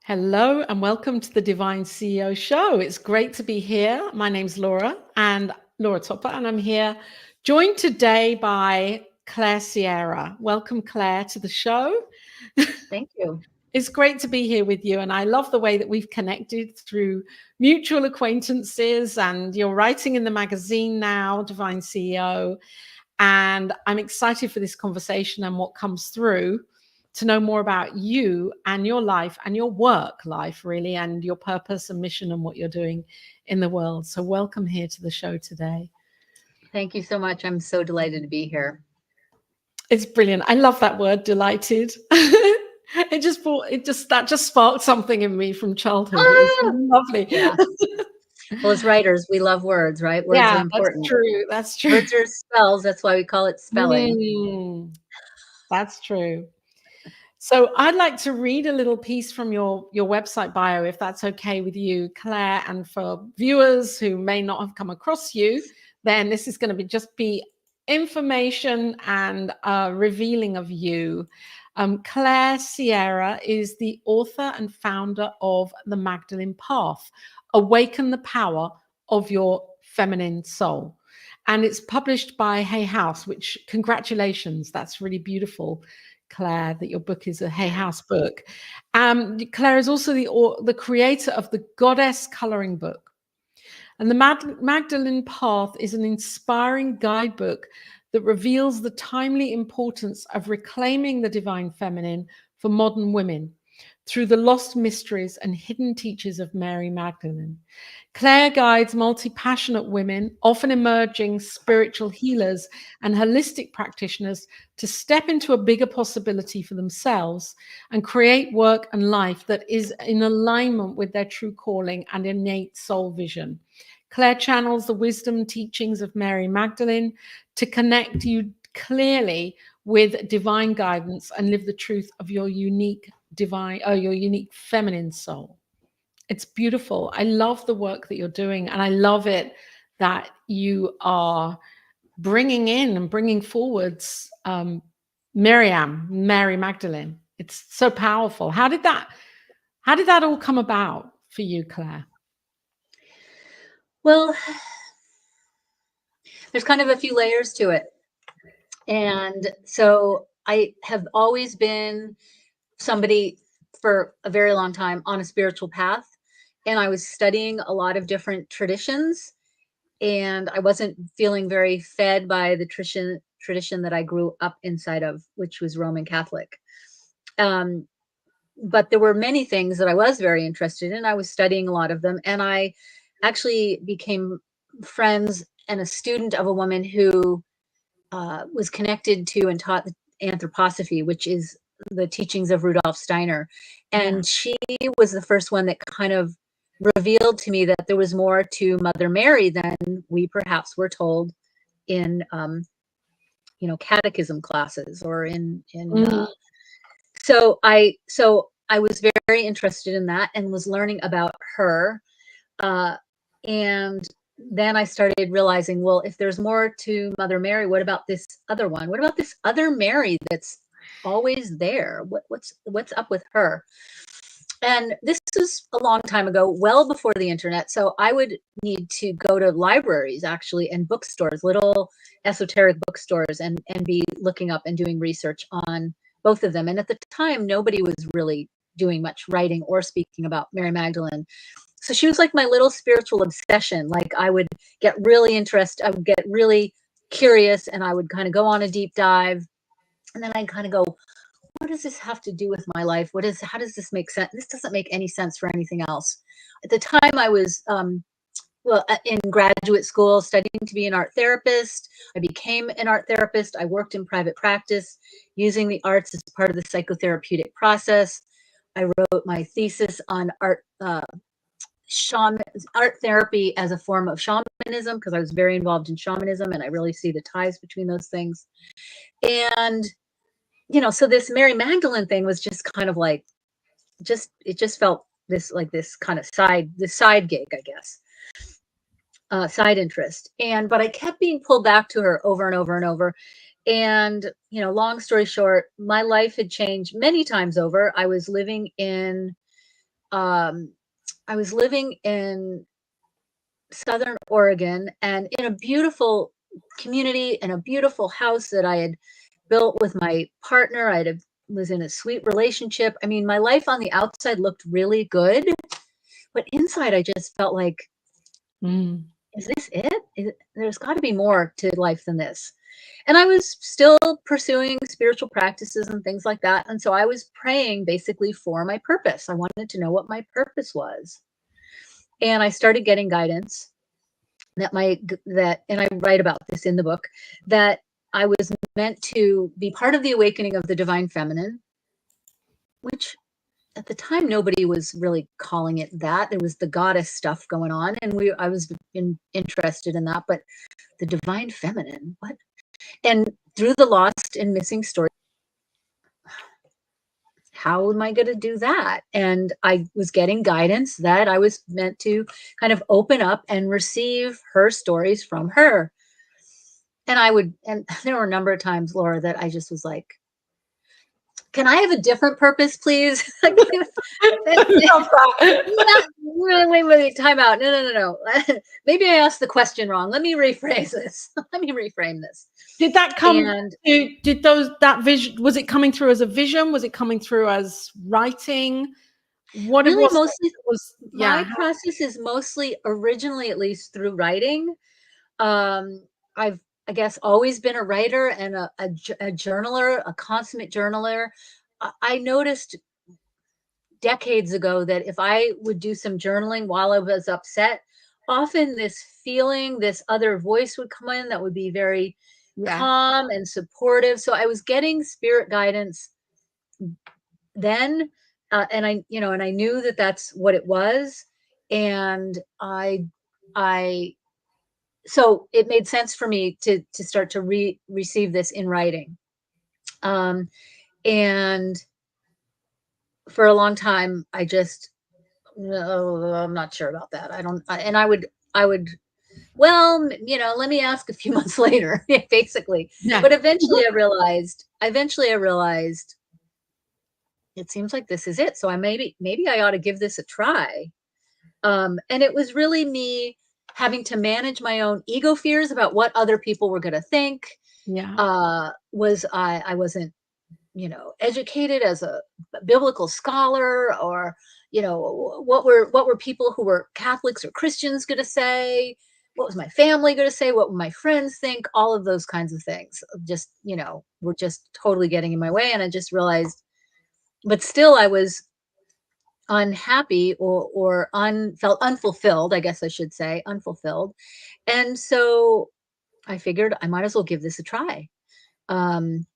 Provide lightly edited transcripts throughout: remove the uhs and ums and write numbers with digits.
Hello and welcome to the Divine CEO Show. It's great to be here. My name's Laura Topper, and I'm here joined today by Claire Sierra. Welcome, Claire, to the show. Thank you. It's great to be here with you, and I love the way that we've connected through mutual acquaintances, and you're writing in the magazine now, Divine CEO, and I'm excited for this conversation and what comes through, to know more about you and your life and your work life, really, and your purpose and mission and what you're doing in the world. So welcome here to the show today. Thank you so much. I'm so delighted to be here. It's brilliant. I love that word, delighted. That just sparked something in me from childhood. It was lovely. Yeah. Well, as writers, we love words, right? Words are important. That's true. That's true. Words are spells. That's why we call it spelling. That's true. So I'd like to read a little piece from your website bio, if that's okay with you, Claire. And for viewers who may not have come across you, then this is going to be information and revealing of you. Claire Sierra is the author and founder of the Magdalene Path, Awaken the Power of Your Feminine Soul. And it's published by Hay House, which, congratulations, that's really beautiful, Claire, that your book is a Hay House book. Claire is also the creator of the Goddess Coloring Book. And the Magdalene Path is an inspiring guidebook that reveals the timely importance of reclaiming the divine feminine for modern women through the lost mysteries and hidden teachings of Mary Magdalene. Claire guides multi-passionate women, often emerging spiritual healers and holistic practitioners, to step into a bigger possibility for themselves and create work and life that is in alignment with their true calling and innate soul vision. Claire channels the wisdom teachings of Mary Magdalene to connect you clearly with divine guidance and live the truth of your unique feminine soul. It's beautiful. I love the work that you're doing, and I love it that you are bringing in and bringing forwards Mary Magdalene. It's so powerful. How did that all come about for you, Claire? Well, there's kind of a few layers to it. And so I have always been somebody for a very long time on a spiritual path. And I was studying a lot of different traditions, and I wasn't feeling very fed by the tradition that I grew up inside of, which was Roman Catholic. But there were many things that I was very interested in. I was studying a lot of them, and I actually became friends and a student of a woman who was connected to and taught the anthroposophy, which is the teachings of Rudolf Steiner. And she was the first one that kind of revealed to me that there was more to Mother Mary than we perhaps were told in, catechism classes or so I was very interested in that and was learning about her. And then I started realizing, well, if there's more to Mother Mary, what about this other one? What about this other Mary that's always there? What's up with her? And this is a long time ago, well before the internet. So I would need to go to libraries, actually, and bookstores, little esoteric bookstores, and be looking up and doing research on both of them. And at the time, nobody was really doing much writing or speaking about Mary Magdalene. So she was like my little spiritual obsession. Like, I would get really interested, I would get really curious, and I would kind of go on a deep dive. And then I'd kind of go, what does this have to do with my life? How does this make sense? This doesn't make any sense for anything else. At the time, I was in graduate school studying to be an art therapist. I became an art therapist. I worked in private practice using the arts as part of the psychotherapeutic process. I wrote my thesis on art therapy as a form of shamanism, because I was very involved in shamanism, and I really see the ties between those things. And so this Mary Magdalene thing was just kind of like, it just felt this kind of side gig, I guess, side interest. But I kept being pulled back to her over and over and over. And, long story short, my life had changed many times over. I was living in I was living in Southern Oregon and in a beautiful community and a beautiful house that I had built with my partner. Was in a sweet relationship. I mean, my life on the outside looked really good, but inside I just felt like, Mm. is this it? There's got to be more to life than this. And I was still pursuing spiritual practices and things like that. And so I was praying basically for my purpose. I wanted to know what my purpose was. And I started getting guidance and I write about this in the book, that I was meant to be part of the awakening of the divine feminine, which at the time nobody was really calling it that. There was the goddess stuff going on, and I was interested in that, but the divine feminine, what? And through the lost and missing story, how am I going to do that? And I was getting guidance that I was meant to kind of open up and receive her stories from her. And there were a number of times, Laura, that I just was like, can I have a different purpose, please? I love that. Wait, time out. No. Maybe I asked the question wrong. Let me rephrase this. Let me reframe this. Did that come? That vision? Was it coming through as a vision? Was it coming through as writing? What really it was? Mostly, Yeah. my process is mostly, originally at least, through writing. I've, I guess, always been a writer and a journaler, a consummate journaler. I noticed decades ago that if I would do some journaling while I was upset, often this feeling, this other voice would come in that would be very calm and supportive. So I was getting spirit guidance then, and I knew that that's what it was, and so it made sense for me to start to receive this in writing. And for a long time, no, I'm not sure about that. And I would, well, let me ask a few months later, basically. Yeah. But eventually I realized, it seems like this is it. So maybe I ought to give this a try. And it was really me having to manage my own ego fears about what other people were going to think. Yeah. I wasn't, educated as a biblical scholar, or, what were people who were Catholics or Christians going to say? What was my family going to say? What would my friends think? All of those kinds of things just, were just totally getting in my way. And I just realized, but still I was unhappy, or felt unfulfilled, I guess I should say, unfulfilled. And so I figured I might as well give this a try, and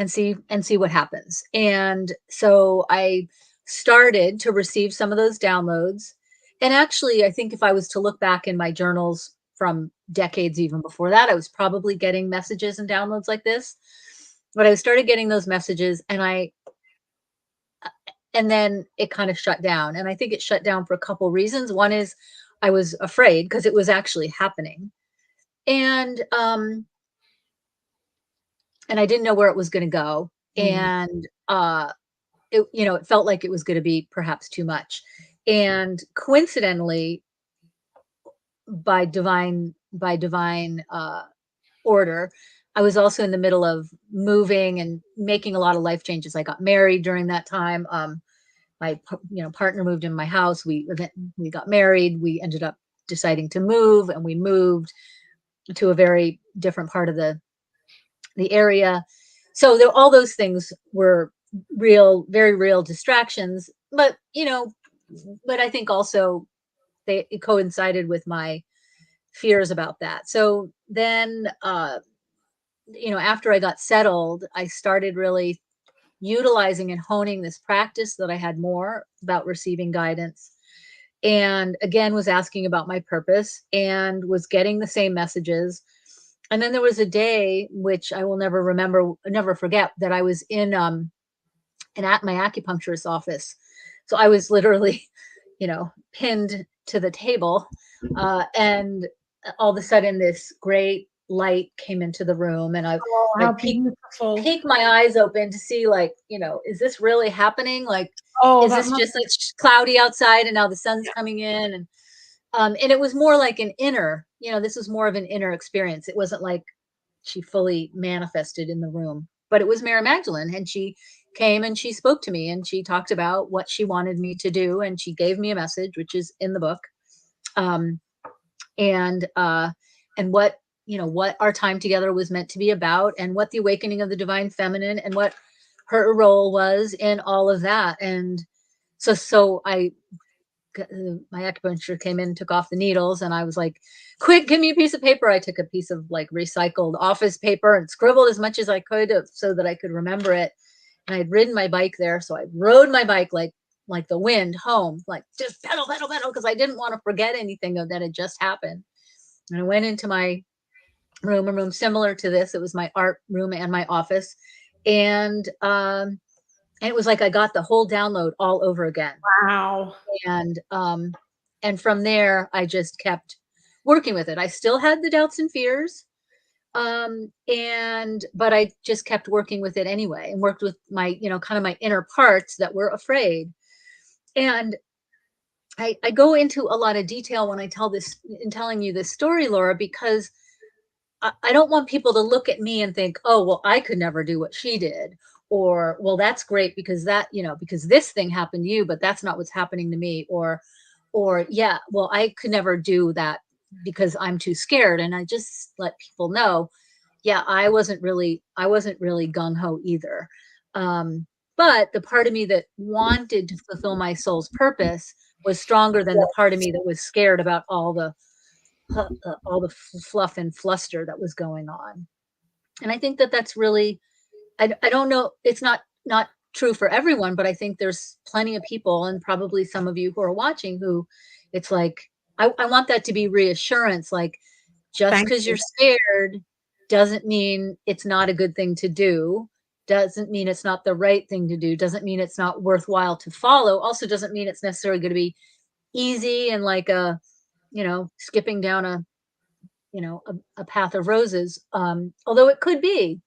see what happens. And so I started to receive some of those downloads. And actually, I think if I was to look back in my journals from decades even before that, I was probably getting messages and downloads like this. But I started getting those messages, and then it kind of shut down. And I think it shut down for a couple reasons. One is I was afraid because it was actually happening. And I didn't know where it was going to go. And it felt like it was going to be perhaps too much. And coincidentally, by divine order, I was also in the middle of moving and making a lot of life changes. I got married during that time. My partner moved in my house. We got married. We ended up deciding to move, and we moved to a very different part of the area. So all those things were real, very real distractions. But I think also it coincided with my fears about that. So then, after I got settled, I started really utilizing and honing this practice that I had more about receiving guidance, and again was asking about my purpose and was getting the same messages. And then there was a day which I will never forget, that I was in at my acupuncturist office. So I was literally pinned to the table, and all of a sudden this great light came into the room, and I Oh, how like beautiful. peek my eyes open to see, like, is this really happening? Like, Oh, is that this must just it's cloudy outside and now the sun's yeah. coming in? And it was more like an inner, this was more of an inner experience. It wasn't like she fully manifested in the room, but it was Mary Magdalene, and she came and she spoke to me and she talked about what she wanted me to do, and she gave me a message, which is in the book. Um, and what our time together was meant to be about, and what the awakening of the divine feminine and what her role was in all of that. And so my acupuncture came in, took off the needles, and I was like, quick, give me a piece of paper. I took a piece of like recycled office paper and scribbled as much as I could so that I could remember it. And I'd ridden my bike there, so I rode my bike like the wind home, like just pedal, pedal, pedal, because I didn't want to forget anything that had just happened. And I went into my room, a room similar to this. It was my art room and my office. And it was like I got the whole download all over again. Wow. And from there I just kept working with it. I still had the doubts and fears, but I just kept working with it anyway, and worked with my kind of my inner parts that were afraid. And I go into a lot of detail when I telling you this story, Laura, because I don't want people to look at me and think, oh, well, I could never do what she did. Or, well, that's great because because this thing happened to you, but that's not what's happening to me. Or, yeah, well, I could never do that because I'm too scared. And I just let people know, yeah, I wasn't really gung ho either. But the part of me that wanted to fulfill my soul's purpose was stronger than the part of me that was scared about all the fluff and fluster that was going on. And I think that that's really, I don't know, it's not true for everyone, but I think there's plenty of people, and probably some of you who are watching, who it's like, I want that to be reassurance. Like, just Thank because you're you. scared doesn't mean it's not a good thing to do, doesn't mean it's not the right thing to do, doesn't mean it's not worthwhile to follow, also doesn't mean it's necessarily going to be easy and like skipping down a path of roses, although it could be.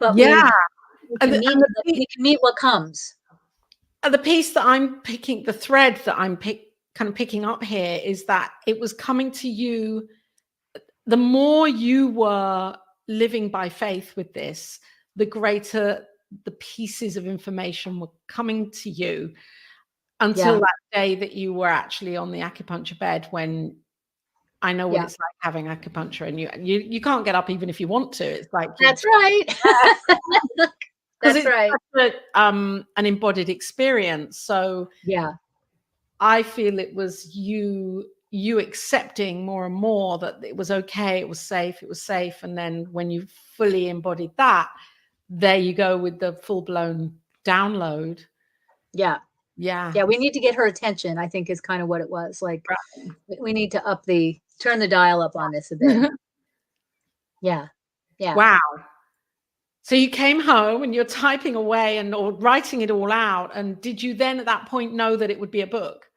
But Yeah. we And can the, meet and the, we can meet what comes. the piece that I'm picking, the thread that I'm kind of picking up here is that it was coming to you. The more you were living by faith with this, the greater the pieces of information were coming to you, until Yeah. that day that you were actually on the acupuncture bed, when I know what Yeah. it's like having acupuncture, and you can't get up even if you want to. It's like That's right. because That's it's right. such an embodied experience. So Yeah. I feel it was you accepting more and more that it was okay, it was safe. And then when you fully embodied that, there you go with the full-blown download. Yeah. Yeah. Yeah. We need to get her attention, I think, is kind of what it was. Like, Right. we need to turn the dial up on this a bit. Yeah. Yeah. Wow. So you came home and you're typing away or writing it all out. And did you then at that point know that it would be a book?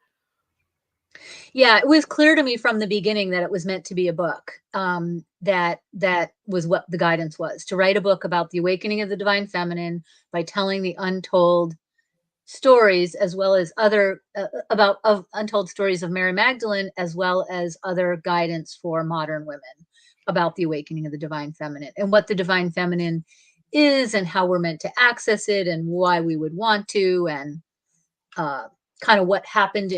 Yeah, it was clear to me from the beginning that it was meant to be a book. That was what the guidance was, to write a book about the awakening of the divine feminine by telling the untold stories, as well as other about of untold stories of Mary Magdalene, as well as other guidance for modern women about the awakening of the divine feminine and what the divine feminine is, and how we're meant to access it, and why we would want to, and kind of what happened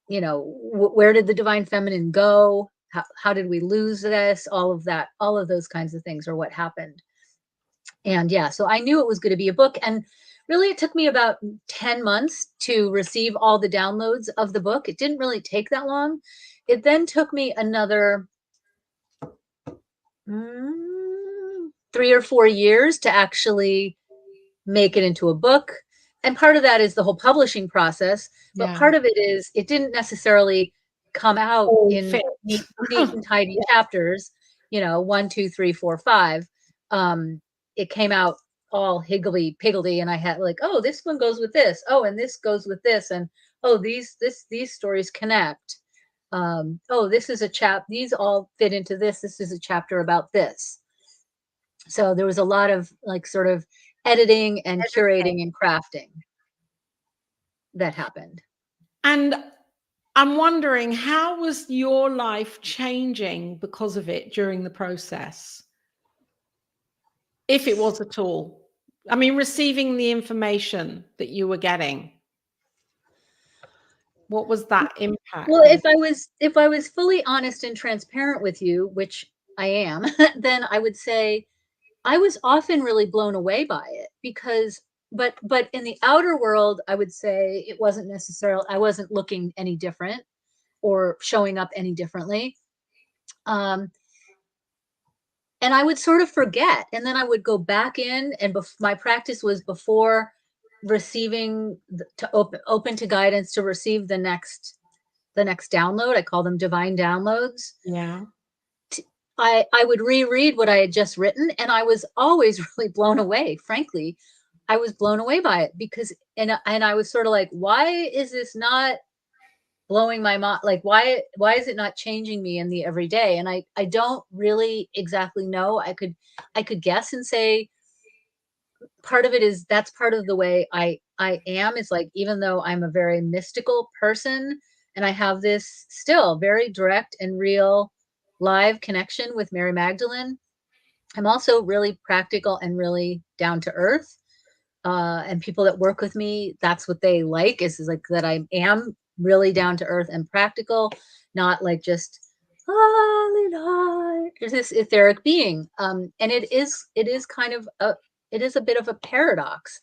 where did the divine feminine go, how did we lose this, all of that, all of those kinds of things are what happened. And yeah, so I knew it was going to be a book. And really, it took me about 10 months to receive all the downloads of the book. It didn't really take that long. It then took me another 3 or 4 years to actually make it into a book. And part of that is the whole publishing process, but Yeah. part of it is it didn't necessarily come out All in fit. neat and tidy chapters, 1, 2, 3, 4, 5. It came out all higgledy piggledy, and I had like, oh, this one goes with this. Oh, and this goes with this, and oh, these stories connect. oh, this is these all fit into this. This is a chapter about this. So there was a lot of like sort of editing and curating and crafting that happened. And I'm wondering, how was your life changing because of it during the process? If it was at all. I mean, receiving the information that you were getting, what was that impact Well, like? if I was fully honest and transparent with you, which I am, then I would say I was often really blown away by it because but in the outer world, I would say it wasn't necessarily I wasn't looking any different or showing up any differently. Um, and I would sort of forget, and then I would go back in, and my practice was before receiving to open to guidance to receive the next download. I call them divine downloads. Yeah. I would reread what I had just written, and I was always really blown away. Frankly, I was blown away by it because, and I was sort of like, why is this not blowing my mind? Like, why is it not changing me in the everyday? And I don't really exactly know. I could guess and say part of it is that's part of the way I am. Is like, even though I'm a very mystical person and I have this still very direct and real live connection with Mary Magdalene, I'm also really practical and really down to earth. And people that work with me, that's what they like, is like that I am really down to earth and practical, not like just there's this etheric being. And it is kind of it is a bit of a paradox.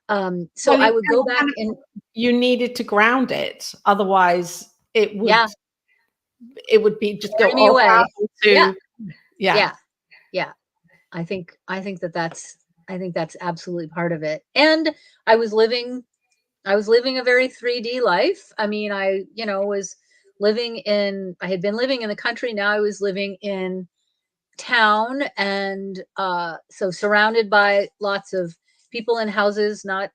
So Well, I you would go back kind of and you needed to ground it, otherwise yeah, it would be just go carry me off away. out Yeah, into yeah. yeah, yeah. I think that I think that's absolutely part of it. And I was living I was living a very 3D life. I mean, was I had been living in the country. Now I was living in town. And so surrounded by lots of people in houses, not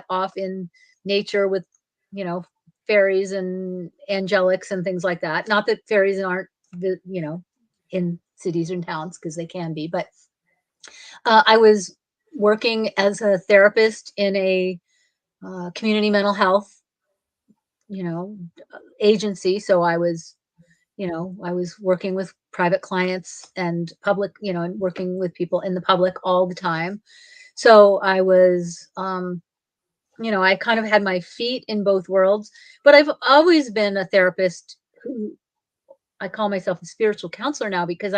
off in nature with, you know, fairies and angelics and things like that. Not that fairies aren't, in cities and towns, because they can be, but I was working as a therapist in a community mental health, you know, agency. So I was working with private clients and public, and working with people in the public all the time. So I was, I kind of had my feet in both worlds, but I've always been a therapist who I call myself a spiritual counselor now, because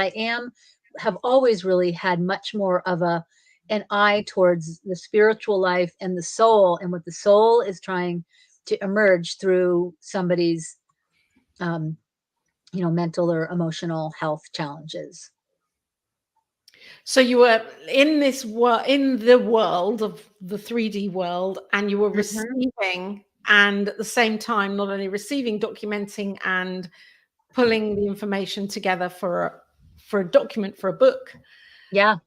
have always really had much more of an eye towards the spiritual life and the soul, and what the soul is trying to emerge through somebody's um, mental or emotional health challenges. So you were in this world, in the world of the 3D world, and you were Mhm. receiving, and at the same time, not only receiving, documenting, and pulling the information together for a document, for a book. Yeah.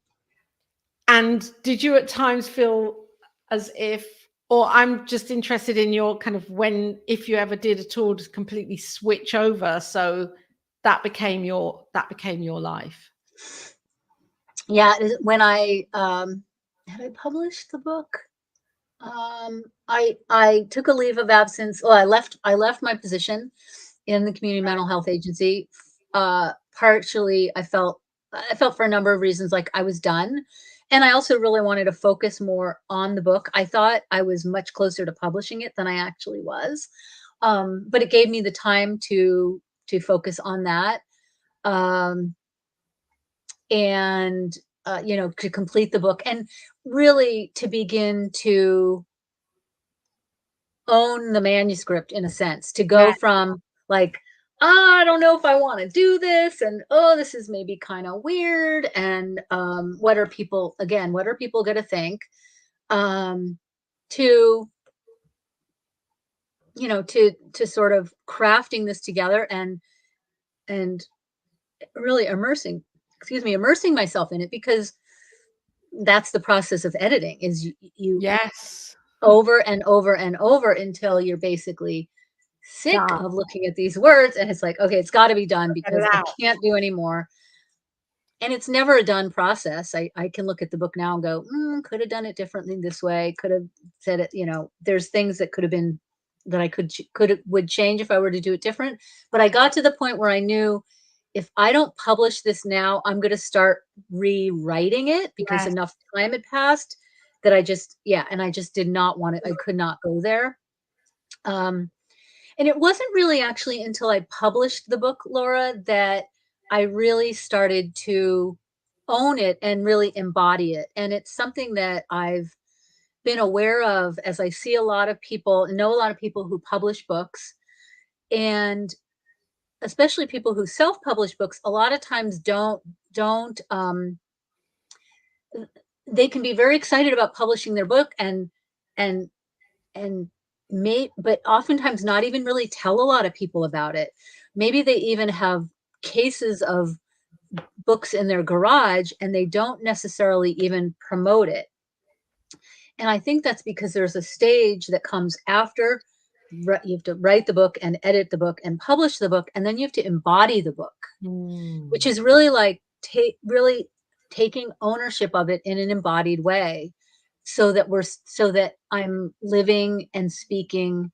And did you at times feel as if, or I'm just interested in your kind of if you ever did at all, just completely switch over, so that became your life? Yeah, when I had I published the book, I took a leave of absence. Well, I left my position in the community mental health agency. Partially, I felt for a number of reasons like I was done, and I also really wanted to focus more on the book. I thought I was much closer to publishing it than I actually was, but it gave me the time to focus on that. Um, and to complete the book, and really to begin to own the manuscript, in a sense, to Yeah. go from like, "Ah, I don't know if I want to do this," and, "Oh, this is maybe kind of weird," and what are people going to think, um to to sort of crafting this together, and really immersing myself in it, because that's the process of editing, is you Yes. over and over and over until you're basically sick Yeah, of looking at these words, and it's like, okay, it's got to be done get it because I out. can't do anymore. And it's never a done process. I can look at the book now and go, could have done it differently this way. Could have said it, there's things that could have been that I would change if I were to do it different. But I got to the point where I knew if I don't publish this now, I'm going to start rewriting it because Yes. enough time had passed that and I just did not want it. I could not go there. Um, and it wasn't really actually until I published the book, Laura, that I really started to own it and really embody it. And it's something that I've been aware of as I see a lot of people, know a lot of people who publish books, and especially people who self-publish books, a lot of times don't they can be very excited about publishing their book and and but oftentimes not even really tell a lot of people about it. Maybe they even have cases of books in their garage and they don't necessarily even promote it. And I think that's because there's a stage that comes after you have to write the book and edit the book and publish the book, and then you have to embody the book, which Mm. is really like really taking ownership of it in an embodied way, so that I'm living and speaking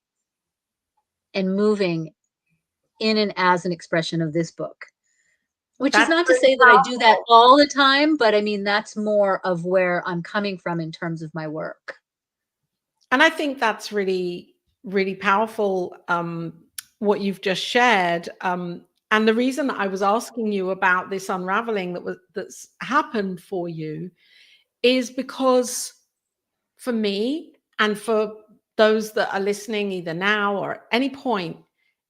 and moving in and as an expression of this book. Which is That's not to really say that I do that powerful. all the time, but I mean, that's more of where I'm coming from in terms of my work. And I think that's really, really powerful, what you've just shared. And the reason that I was asking you about this unraveling that's happened for you is because for me and for those that are listening either now or at any point,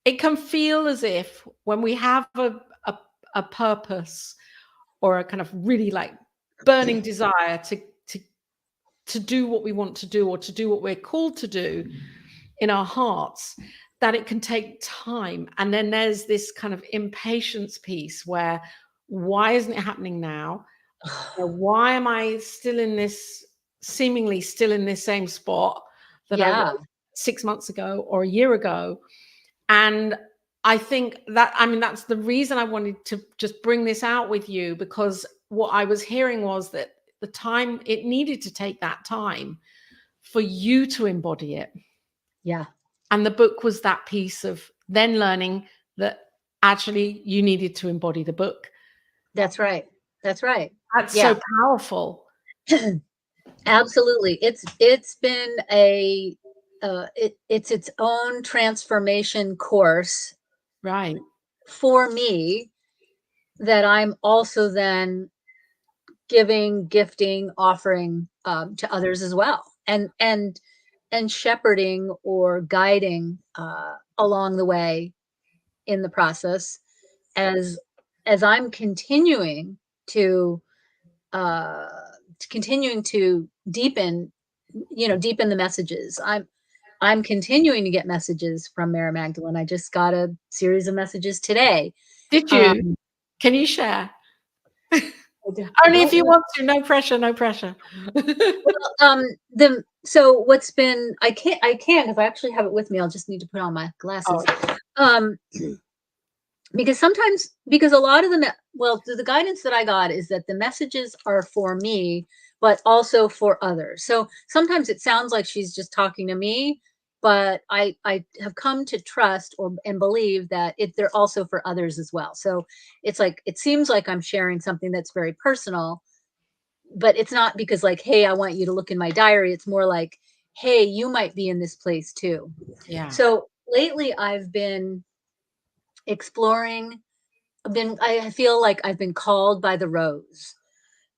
it can feel as if when we have a, a purpose or a kind of really like burning desire to do what we want to do or to do what we're called to do in our hearts, that it can take time. And then there's this kind of impatience piece where why isn't it happening now? Why am I still in this, seemingly still in this same spot that I Yeah. was 6 months ago or a year ago? And I think that, I mean, that's the reason I wanted to just bring this out with you, because what I was hearing was that the time, it needed to take that time for you to embody it. Yeah. And the book was that piece of then learning that actually you needed to embody the book. That's right. That's right. That's Yeah. so powerful. Absolutely. It's been it's its own transformation course Right. for me that I'm also then gifting, offering to others as well, and shepherding or guiding along the way in the process as I'm to uh, continuing to deepen the messages. I'm continuing to get messages from Mary Magdalene. I just got a series of messages today. Did Um, you? Can you share? I Only if don't you want to. No pressure. No pressure. well, the so what's been I can because I actually have it with me. I'll just need to put on my glasses. Oh, Um, because a lot of the guidance that I got is that the messages are for me, but also for others. So sometimes it sounds like she's just talking to me, but I have come to trust and believe that they're also for others as well. So it's like it seems like I'm sharing something that's very personal, but it's not because like, hey, I want you to look in my diary. It's more like, hey, you might be in this place too. yeah. So lately I've been exploring I feel like I've been called by the rose,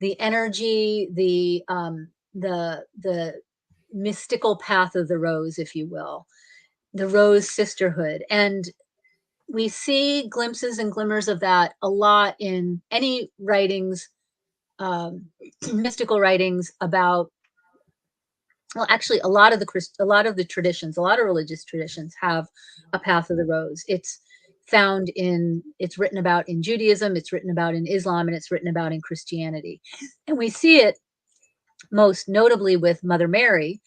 the energy, the mystical path of the rose, if you will, the rose sisterhood. And we see glimpses and glimmers of that a lot in any writings, um, mystical writings about, well, actually a lot of the traditions, a lot of religious traditions have a path of the rose. It's written about in Judaism, it's written about in Islam, and it's written about in Christianity. And we see it most notably with Mother Mary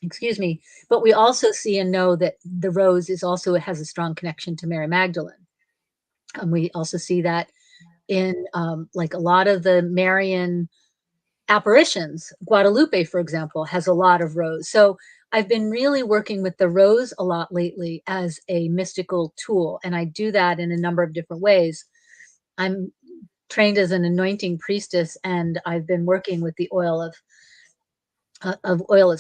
excuse me, but we also see and know that the rose is also, it has a strong connection to Mary Magdalene. And we also see that in like a lot of the Marian apparitions. Guadalupe, for example, has a lot of rose. So I've been really working with the rose a lot lately as a mystical tool. And I do that in a number of different ways. I'm trained as an anointing priestess, and I've been working with the oil of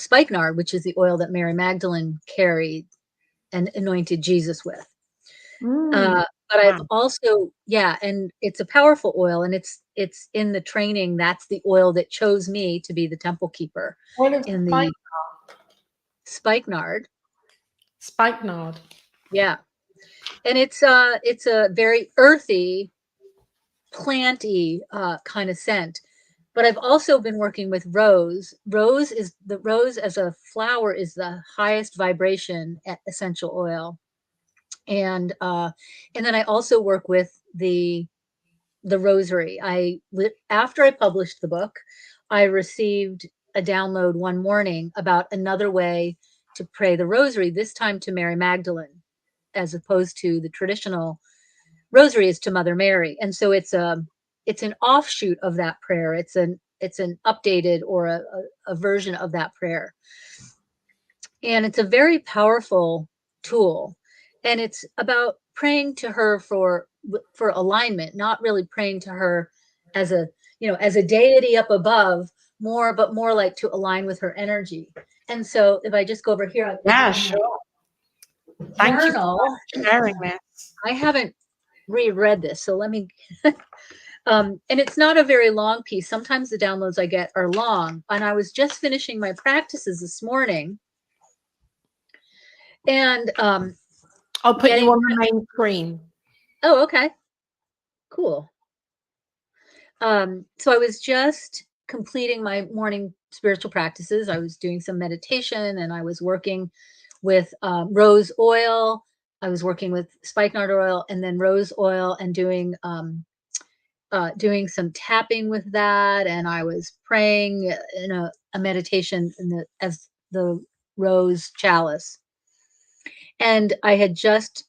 spikenard, which is the oil that Mary Magdalene carried and anointed Jesus with. But I've Wow. also, yeah, and it's a powerful oil, and it's in the training. That's the oil that chose me to be the temple keeper What is in the spikenard. spikenard? Yeah, and it's a very earthy, planty kind of scent. But I've also been working with rose. Rose as a flower is the highest vibration essential oil, and then I also work with the rosary. After I published the book, I received a download one morning about another way to pray the rosary, this time to Mary Magdalene, as opposed to the traditional rosary is to Mother Mary. And so it's an offshoot of that prayer. It's an updated or a version of that prayer. And it's a very powerful tool. And it's about praying to her for alignment, not really praying to her as a, as a deity up above, but more like to align with her energy. And so if I just go over here, Yeah, sure. Thank you journal. for sharing this. I haven't reread this, so let me and it's not a very long piece. Sometimes the downloads I get are long, and I was just finishing my practices this morning, and I'll put you on the main screen. oh, okay, cool. So I was just completing my morning spiritual practices. I was doing some meditation, and I was working with rose oil. I was working with spikenard oil and then rose oil, and doing some tapping with that. And I was praying in a meditation as the rose chalice. And I had just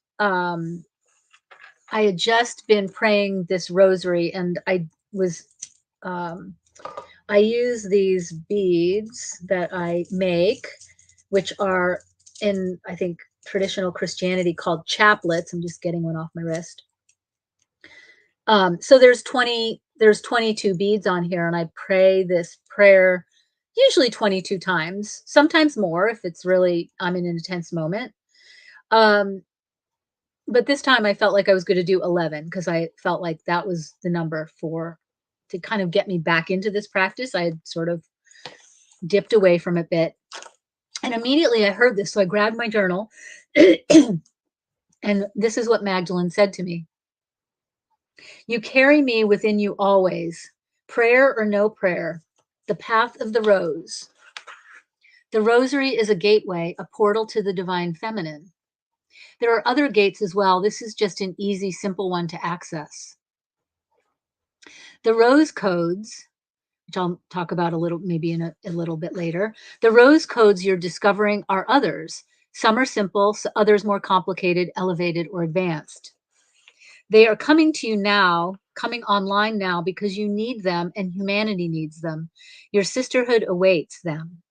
been praying this rosary, and I use these beads that I make, which are in, I think, traditional Christianity called chaplets. I'm just getting one off my wrist. So there's 22 beads on here, and I pray this prayer usually 22 times, sometimes more if it's really, I'm in an intense moment. But this time I felt like I was going to do 11 because I felt like that was the number to kind of get me back into this practice. I had sort of dipped away from it a bit. And immediately I heard this. So I grabbed my journal and this is what Magdalene said to me. You carry me within you always, prayer or no prayer, the path of the rose. The rosary is a gateway, a portal to the divine feminine. There are other gates as well. This is just an easy, simple one to access. The rose codes, which I'll talk about maybe in a little bit later. The rose codes you're discovering are others. Some are simple, others more complicated, elevated, or advanced. They are coming to you now, coming online now because you need them and humanity needs them. Your sisterhood awaits them.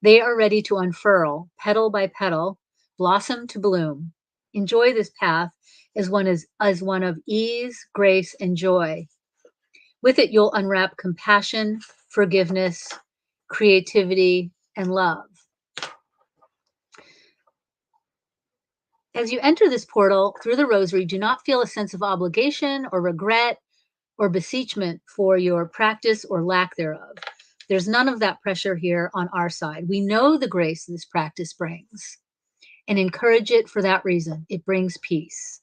They are ready to unfurl, petal by petal, blossom to bloom. Enjoy this path as one of ease, grace, and joy. With it, you'll unwrap compassion, forgiveness, creativity, and love. As you enter this portal through the rosary, do not feel a sense of obligation or regret or beseechment for your practice or lack thereof. There's none of that pressure here on our side. We know the grace this practice brings and encourage it for that reason. It brings peace.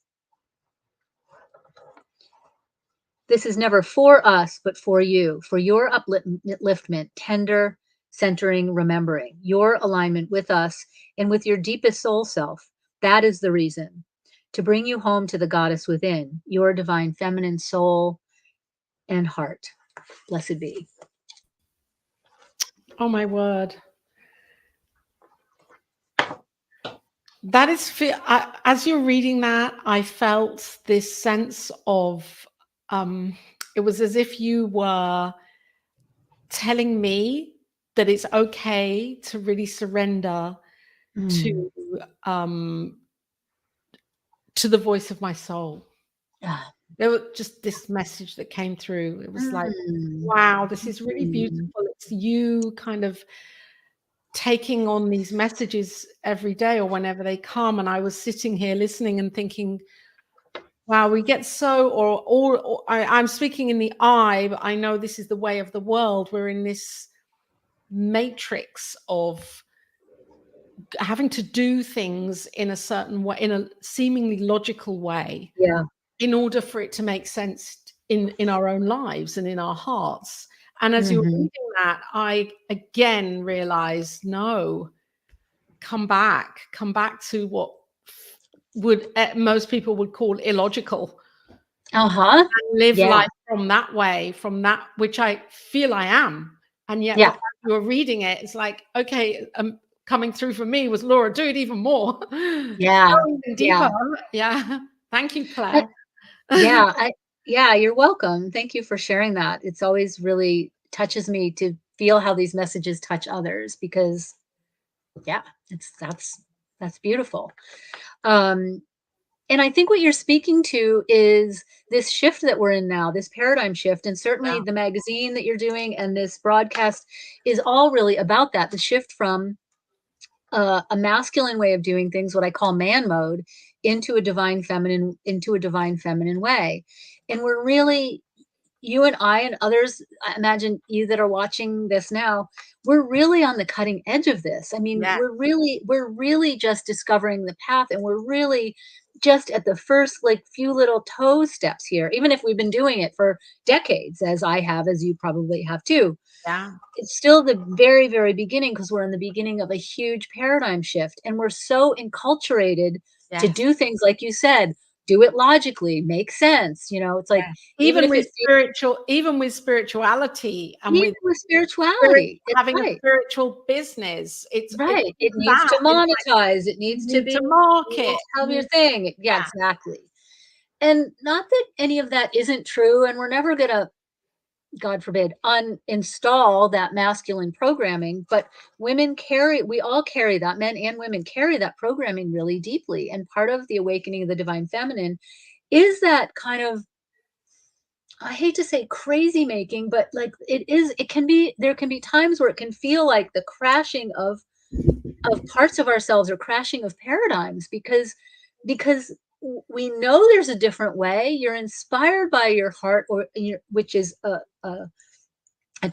This is never for us, but for you, for your upliftment, tender, centering, remembering, your alignment with us and with your deepest soul self. That is the reason, to bring you home to the goddess within, your divine feminine soul and heart. Blessed be. Oh, my word. That is, as you're reading that, I felt this sense of, it was as if you were telling me that it's okay to really surrender Mm. to, um, to the voice of my soul. Ah. There was just this message that came through. It was like, Mm. wow, this is really Mm. beautiful. It's you kind of taking on these messages every day or whenever they come. And I was sitting here listening and thinking, wow, we get so, I'm speaking in the I, but I know this is the way of the world. We're in this matrix of having to do things in a certain way, in a seemingly logical way, Yeah. in order for it to make sense in our own lives and in our hearts. And as you're Mhm. reading that, I again realized, no, come back to what would most people would call illogical, Uh-huh. and live Yeah. life from that way, from that which I feel I am. And yet, Yeah. as you're reading it, it's like, okay, coming through for me was, Laura, do it even more. Yeah. Go even Yeah. deeper. Yeah. Thank you, I Claire. yeah, yeah, you're welcome. Thank you for sharing that. It's always really touches me to feel how these messages touch others because yeah, it's that's beautiful. Um, and I think what you're speaking to is this shift that we're in now, this paradigm shift, and certainly Yeah. the magazine that you're doing and this broadcast is all really about that, the shift from a masculine way of doing things, what I call man mode, into a divine feminine way. And we're really you and I and others, I imagine you that are watching this now, we're really on the cutting edge of this. I mean, Yeah. we're really just discovering the path and we're really just at the first like few little toe steps here, even if we've been doing it for decades, as I have, as you probably have too. Yeah. It's still the very, very beginning because we're in the beginning of a huge paradigm shift. And we're so enculturated to Yes. do things like you said, do it logically, make sense. It's like, Yeah. even Even if with it feels even with spirituality and even with with spirit, spirituality, it's having a right. spiritual business, it's Right. It even needs that to is like monetize. It you needs to need be to you need market. to have You your need thing. Yeah, that. exactly. And not that any of that isn't true, and we're never gonna, God forbid, uninstall that masculine programming, but we all carry that, men and women carry that programming really deeply. And part of the awakening of the divine feminine is that kind of, I hate to say crazy making, but like it can be, there can be times where it can feel like the crashing of parts of ourselves or crashing of paradigms because we know there's a different way. You're inspired by your heart which is a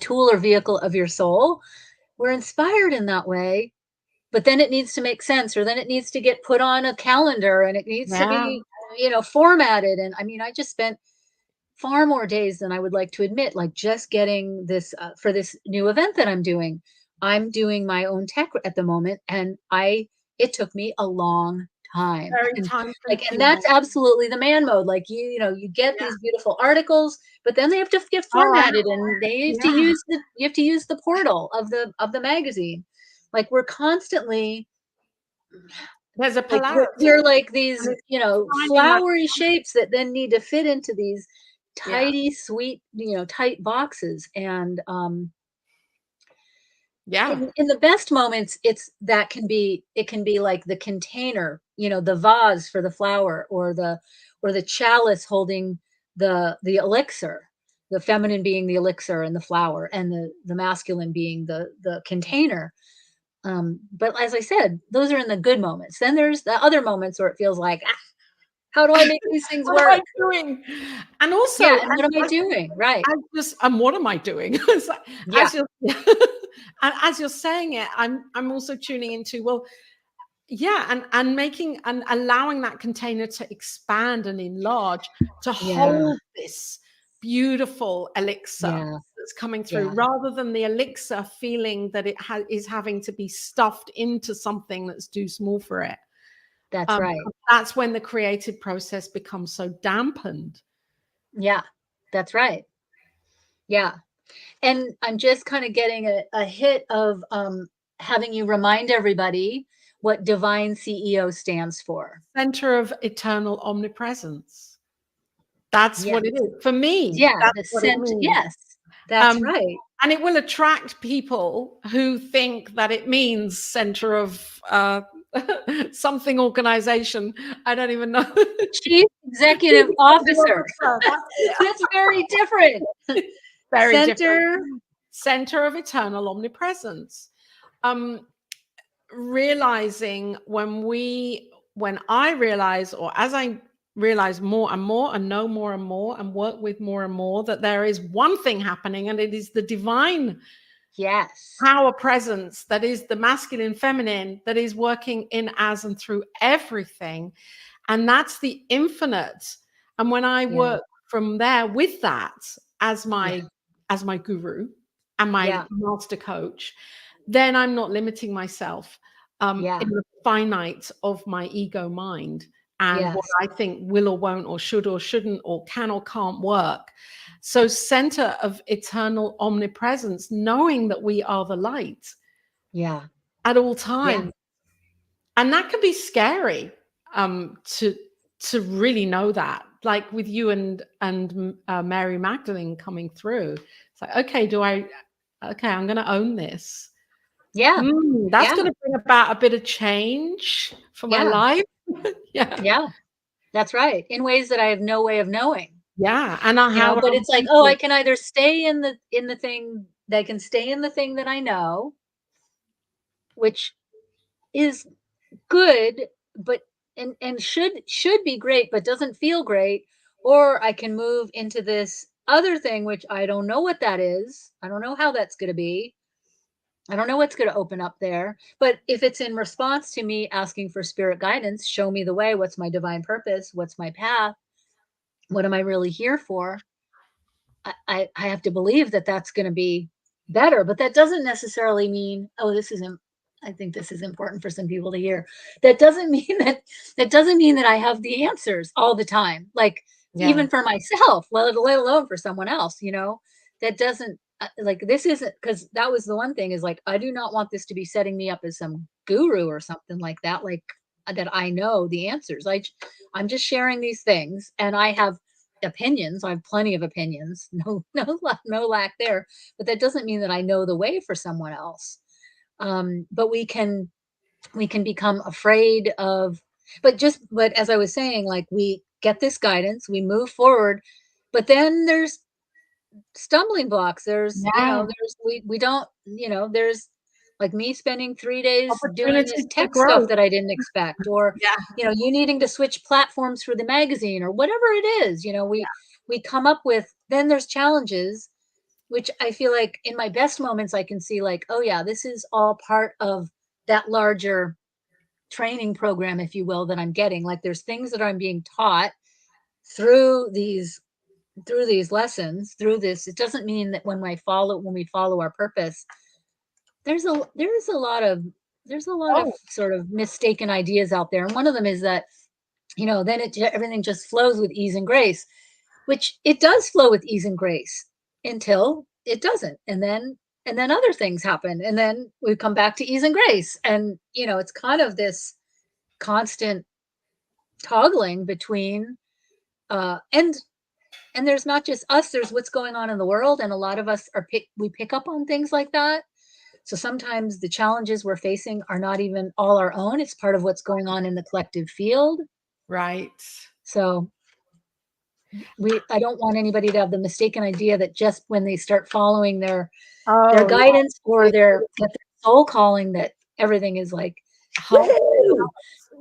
tool or vehicle of your soul. We're inspired in that way, but then it needs to make sense, or then it needs to get put on a calendar and it needs to Yeah. be, formatted. And I mean, I just spent far more days than I would like to admit, like just getting this for this new event that I'm doing. I'm doing my own tech at the moment, and it took me a long time. Very And time and consuming. that's absolutely the man mode. Like you get Yeah. these beautiful articles, but then they have to get Oh, wow. formatted, and Yeah. you have to use the portal of the magazine. Like we're constantly There's a like polarity, we're like and these, it's finding that. flowery shapes that then need to fit into these Yeah. tidy, sweet, tight boxes. And Yeah. in the best moments, it can be like the container, the vase for the flower, or the chalice holding the elixir, the feminine being the elixir and the flower, and the masculine being the container. But as I said, those are in the good moments. Then there's the other moments where it feels like, how do I make these things What am I work? doing? And Yeah, also, and what am I doing? Right. and what am I doing? It's like, Yeah. as you're and as you're saying it, I'm also tuning into, well, yeah, and making and allowing that container to expand and enlarge to Yeah. hold this beautiful elixir Yeah. that's coming through, Yeah. rather than the elixir feeling that is having to be stuffed into something that's too small for it. That's right. That's when the creative process becomes so dampened. Yeah. That's right. Yeah. And I'm just kind of getting a hit of having you remind everybody what divine CEO stands for. Center of eternal omnipresence. That's Yes. what it is. For me, Yeah, that's the what it center. means. Yes, that's Um, right. and it will attract people who think that it means center of something organization. I don't even know. Chief Executive Officer. That's That's very different. very different. Center. Center of eternal omnipresence. Realizing when I realize, or as I realize more and more and know more and more and work with more and more, that there is one thing happening, and it is the divine Yes. power presence that is the masculine feminine that is working in, as, and through everything. And that's the infinite. And when I Yeah. work from there with that as my guru and my master coach, then I'm not limiting myself in the finite of my ego mind and what I think will or won't or should or shouldn't or can or can't work. So center of eternal omnipresence, knowing that we are the light at all times. And that can be scary to really know that, like with you and Mary Magdalene coming through. It's like, okay, I'm going to own this. That's going to bring about a bit of change for my life. Yeah, that's right. In ways that I have no way of knowing. Yeah, and but it's like, oh, I can either stay in the thing. They can stay in the thing that I know, which is good, but and should be great, but doesn't feel great. Or I can move into this other thing, which I don't know what that is. I don't know how that's going to be. I don't know what's going to open up there. But if it's in response to me asking for spirit guidance, show me the way. What's my divine purpose? What's my path? What am I really here for? I have to believe that that's going to be better, but that doesn't necessarily mean, oh, I think this is important for some people to hear. That doesn't mean that I have the answers all the time. Like even for myself, let alone for someone else, that doesn't this isn't, because that was the one thing is like, I do not want this to be setting me up as some guru or something like that. Like that I know the answers. I'm just sharing these things, and I have opinions. I have plenty of opinions. No lack there. But that doesn't mean that I know the way for someone else. But we can become afraid of. But as I was saying, like we get this guidance, we move forward, but then there's stumbling blocks. There's we don't there's like me spending 3 days doing this opportunities to tech stuff grow. that I didn't expect, or you needing to switch platforms for the magazine or whatever it is. We come up with, then there's challenges, which I feel like in my best moments I can see like, oh yeah, this is all part of that larger training program, if you will, that I'm getting. Like there's things that I'm being taught through these lessons, through this. It doesn't mean that when we follow our purpose, there's a lot of sort of mistaken ideas out there. And one of them is that, then everything just flows with ease and grace, which it does flow with ease and grace until it doesn't. And then other things happen. And then we come back to ease and grace. And, it's kind of this constant toggling between, and there's not just us, there's what's going on in the world. And a lot of us we pick up on things like that. So sometimes the challenges we're facing are not even all our own. It's part of what's going on in the collective field. Right. So I don't want anybody to have the mistaken idea that just when they start following their guidance or their soul calling, that everything is like,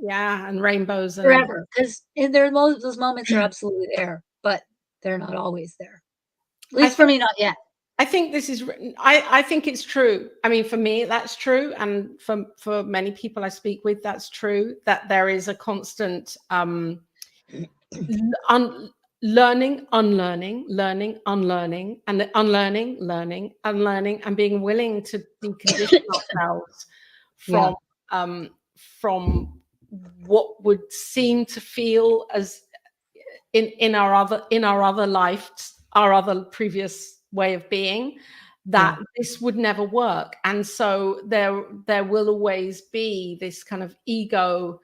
and rainbows forever. Because those moments are absolutely there, but they're not always there. At least for me, not yet. I think I think it's true. I mean, for me, that's true. And for many people I speak with, that's true, that there is a constant learning, unlearning, learning, unlearning, and unlearning, learning, unlearning, and being willing to decondition ourselves from what would seem to feel as in our other lives, our other previous way of being, that this would never work. And so there will always be this kind of ego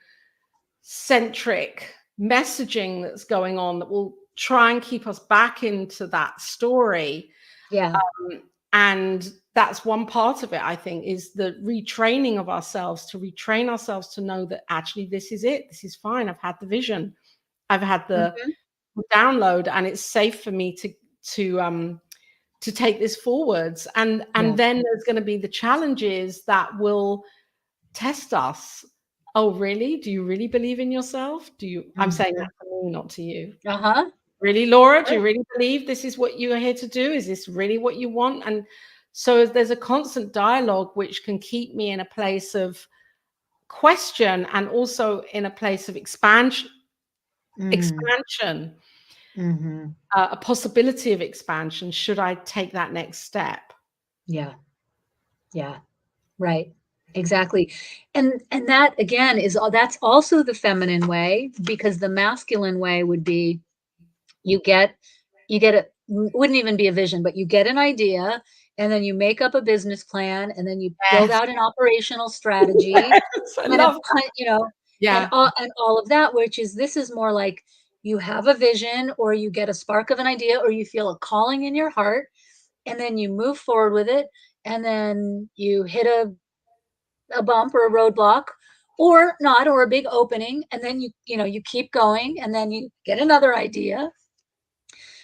centric messaging that's going on that will try and keep us back into that story. And that's one part of it, I think, is the retraining of ourselves, to retrain ourselves to know that actually this is it. This is fine. I've had the vision. I've had the download, and it's safe for me to take this forwards. And then there's going to be the challenges that will test us. Oh, really? Do you really believe in yourself? Do you? I'm saying that to me, not to you. Really, Laura? Do you really believe this is what you are here to do? Is this really what you want? And so there's a constant dialogue which can keep me in a place of question and also in a place of expansion, a possibility of expansion. Should I take that next step? Yeah. Right. Exactly. And that again that's also the feminine way, because the masculine way would be you get it wouldn't even be a vision, but you get an idea, and then you make up a business plan, and then you build out an operational strategy, I love that. And all of that, this is more like you have a vision, or you get a spark of an idea, or you feel a calling in your heart, and then you move forward with it, and then you hit a bump or a roadblock, or not, or a big opening, and then you keep going, and then you get another idea,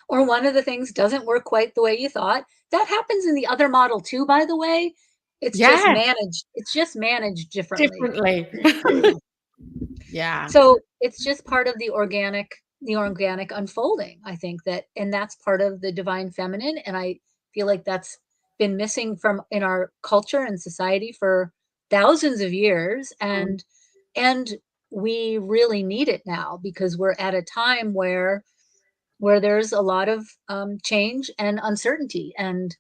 or one of the things doesn't work quite the way you thought. That happens in the other model too, by the way. It's just managed differently. So it's just part of the organic unfolding, I think, and that's part of the divine feminine. And I feel like that's been missing in our culture and society for thousands of years. And we really need it now, because we're at a time where there's a lot of change and uncertainty, and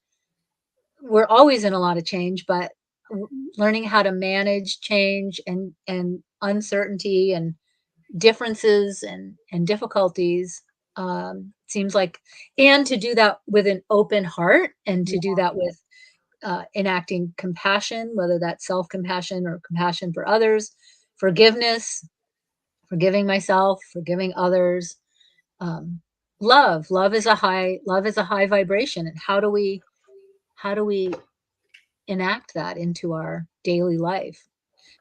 we're always in a lot of change, but learning how to manage change and uncertainty and differences and difficulties seems like, and to do that with an open heart, and to do that with enacting compassion, whether that's self-compassion or compassion for others, forgiveness, forgiving myself, forgiving others, love is a high vibration. And how do we enact that into our daily life,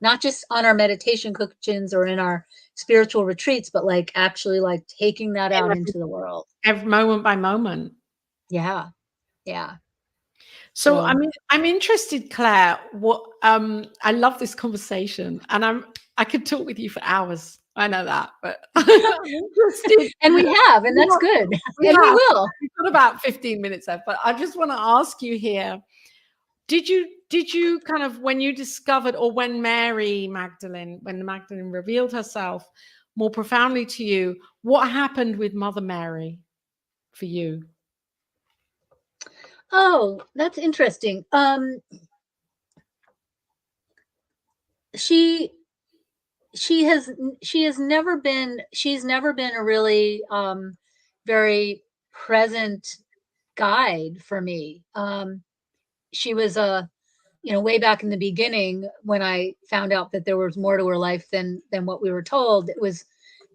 not just on our meditation cushions or in our spiritual retreats, but like actually like taking that out into the world, every moment by moment. So I'm interested, Claire, I love this conversation, and I could talk with you for hours. I know that, but and we have, and that's good. We will. We've got about 15 minutes left, but I just want to ask you here, did you kind of, when you discovered, or when Magdalene revealed herself more profoundly to you, what happened with Mother Mary for you? Oh, that's interesting. She's never been a really very present guide for me. She was way back in the beginning, when I found out that there was more to her life than what we were told. It was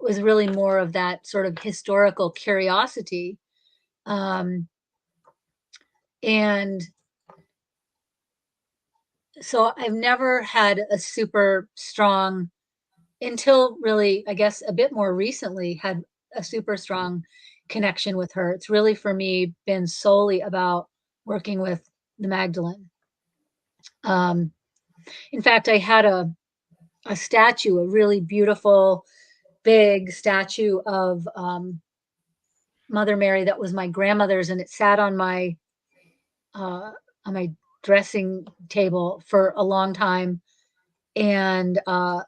really more of that sort of historical curiosity. And so I've never had a super strong, until really, I guess, a bit more recently, had a super strong connection with her. It's really, for me, been solely about working with the Magdalene. In fact, I had a statue, a really beautiful, big statue of Mother Mary that was my grandmother's, and it sat on my dressing table for a long time, and I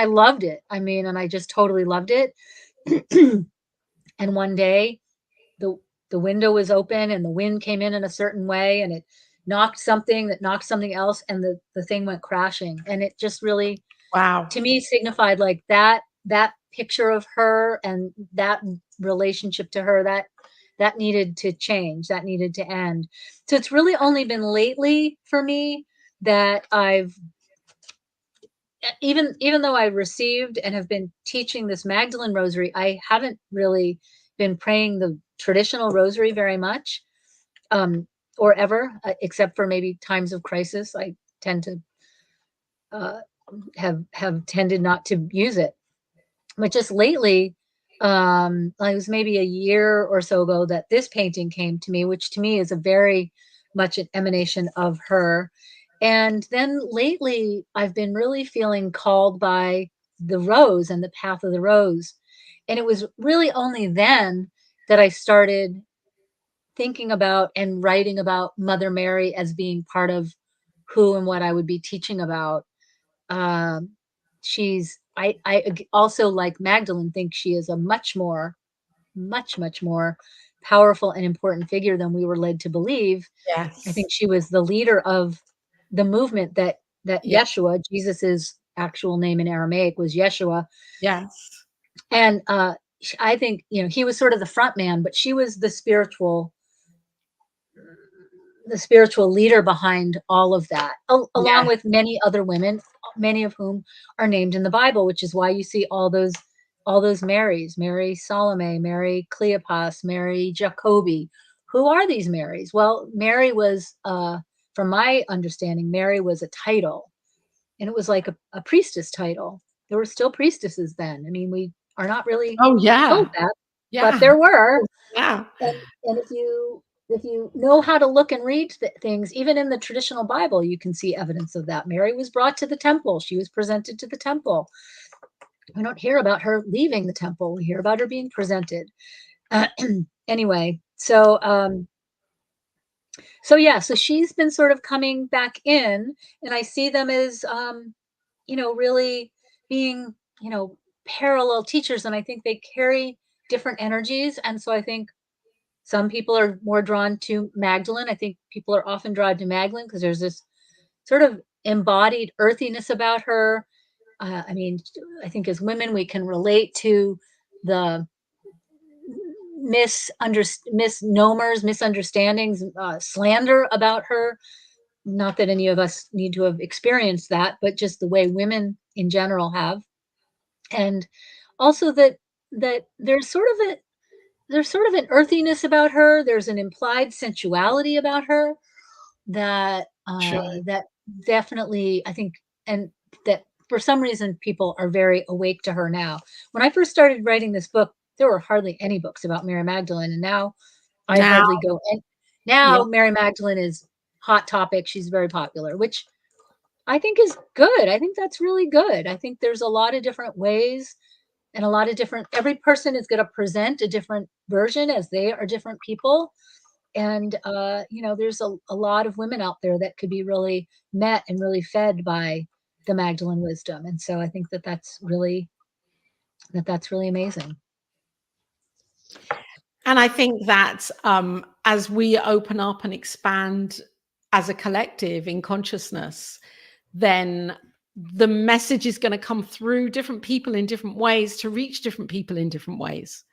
loved it. I mean, and I just totally loved it. And one day, the window was open, and the wind came in a certain way, and it knocked something else, and the thing went crashing. And it just really, to me, signified like that picture of her, and that relationship to her, that needed to change, that needed to end. So it's really only been lately for me that I've, even though I received and have been teaching this Magdalene rosary, I haven't really been praying the traditional rosary very much, um, or ever, except for maybe times of crisis. I tend to uh, have tended not to use it. But just lately, it was maybe a year or so ago that this painting came to me, which to me is a very much an emanation of her. And then lately, I've been really feeling called by the rose and the path of the rose. And it was really only then that I started thinking about and writing about Mother Mary as being part of who and what I would be teaching about. Um, also, like Magdalene, think she is a much more powerful and important figure than we were led to believe. I Yes. think she was the leader of the movement that Yeah. Yeshua, Jesus's actual name in Aramaic was Yeshua, Yes. and I think he was sort of the front man, but she was the spiritual leader behind all of that, along Yeah. with many other women, many of whom are named in the Bible, which is why you see all those Marys, Mary Salome, Mary Cleopas, Mary Jacobi. Who are these Marys? Well, Mary was, from my understanding, Mary was a title, and it was like a priestess title. There were still priestesses then. I mean, we are not really Oh, told yeah. that, but Yeah. there were. Yeah. And if you know how to look and read things, even in the traditional Bible, you can see evidence of that. Mary was brought to the temple. She was presented to the temple. We don't hear about her leaving the temple. We hear about her being presented. Anyway, so yeah, so she's been sort of coming back in, and I see them as really being, parallel teachers, and I think they carry different energies, and so I think some people are more drawn to Magdalene. I think people are often drawn to Magdalene because there's this sort of embodied earthiness about her. I mean, I think as women, we can relate to the misnomers, misunderstandings, slander about her. Not that any of us need to have experienced that, but just the way women in general have. And also that there's sort of an earthiness about her. There's an implied sensuality about her Sure. that definitely, I think, and that for some reason people are very awake to her now. When I first started writing this book, there were hardly any books about Mary Magdalene, and now I Now, hardly go. And yeah, now Mary Magdalene is hot topic. She's very popular, which I think is good. I think that's really good. I think there's a lot of different ways and a lot of different, every person is going to present a different version as they are different people. And there's a lot of women out there that could be really met and really fed by the Magdalene wisdom. And so I think that's really amazing. and I think that as we open up and expand as a collective in consciousness, then the message is going to come through different people in different ways to reach different people in different ways.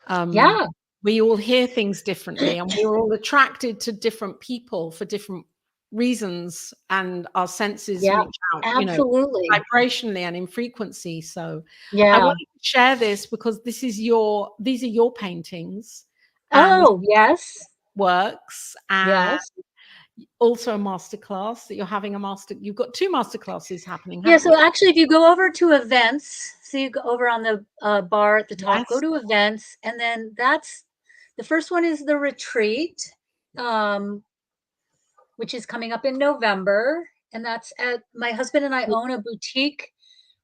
Yeah. We all hear things differently, and we're all attracted to different people for different reasons, and our senses Yeah, reach out, absolutely. vibrationally and in frequency. So I Yeah. wanted to share this because these are your paintings and Oh, yes. works, and Yes. also a masterclass that you've got two masterclasses happening, Yeah, haven't so you? actually, if you go over to events, so you go over on the bar at the top, go Yes. to events, and then that's the first one is the retreat, um, which is coming up in November. And that's at my husband and I own a boutique